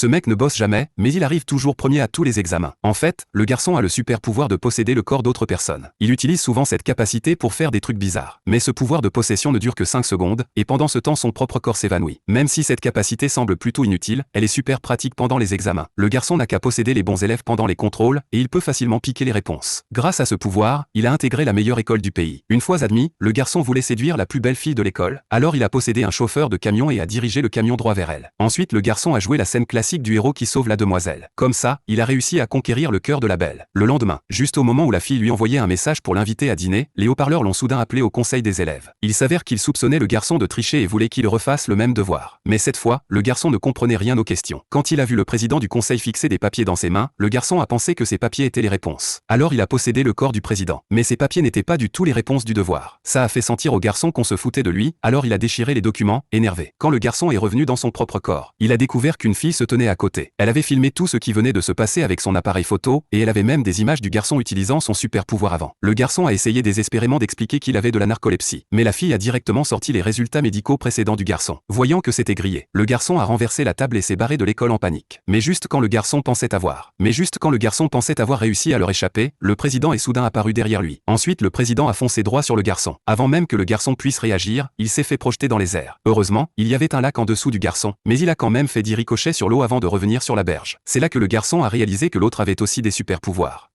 Ce mec ne bosse jamais, mais il arrive toujours premier à tous les examens. En fait, le garçon a le super pouvoir de posséder le corps d'autres personnes. Il utilise souvent cette capacité pour faire des trucs bizarres. Mais ce pouvoir de possession ne dure que 5 secondes, et pendant ce temps son propre corps s'évanouit. Même si cette capacité semble plutôt inutile, elle est super pratique pendant les examens. Le garçon n'a qu'à posséder les bons élèves pendant les contrôles, et il peut facilement piquer les réponses. Grâce à ce pouvoir, il a intégré la meilleure école du pays. Une fois admis, le garçon voulait séduire la plus belle fille de l'école, alors il a possédé un chauffeur de camion et a dirigé le camion droit vers elle. Ensuite le garçon a joué la scène classique du héros qui sauve la demoiselle. Comme ça, il a réussi à conquérir le cœur de la belle. Le lendemain, juste au moment où la fille lui envoyait un message pour l'inviter à dîner, les haut-parleurs l'ont soudain appelé au conseil des élèves. Il s'avère qu'il soupçonnait le garçon de tricher et voulait qu'il refasse le même devoir. Mais cette fois, le garçon ne comprenait rien aux questions. Quand il a vu le président du conseil fixer des papiers dans ses mains, le garçon a pensé que ces papiers étaient les réponses. Alors il a possédé le corps du président. Mais ces papiers n'étaient pas du tout les réponses du devoir. Ça a fait sentir au garçon qu'on se foutait de lui, alors il a déchiré les documents, énervé. Quand le garçon est revenu dans son propre corps, il a découvert qu'une fille se tenait à côté. Elle avait filmé tout ce qui venait de se passer avec son appareil photo, et elle avait même des images du garçon utilisant son super pouvoir avant. Le garçon a essayé désespérément d'expliquer qu'il avait de la narcolepsie. Mais la fille a directement sorti les résultats médicaux précédents du garçon. Voyant que c'était grillé, le garçon a renversé la table et s'est barré de l'école en panique. Mais juste quand le garçon pensait avoir réussi à leur échapper, le président est soudain apparu derrière lui. Ensuite le président a foncé droit sur le garçon. Avant même que le garçon puisse réagir, il s'est fait projeter dans les airs. Heureusement, il y avait un lac en dessous du garçon, mais il a quand même fait 10 ricochets sur l'eau avant de revenir sur la berge. C'est là que le garçon a réalisé que l'autre avait aussi des super pouvoirs.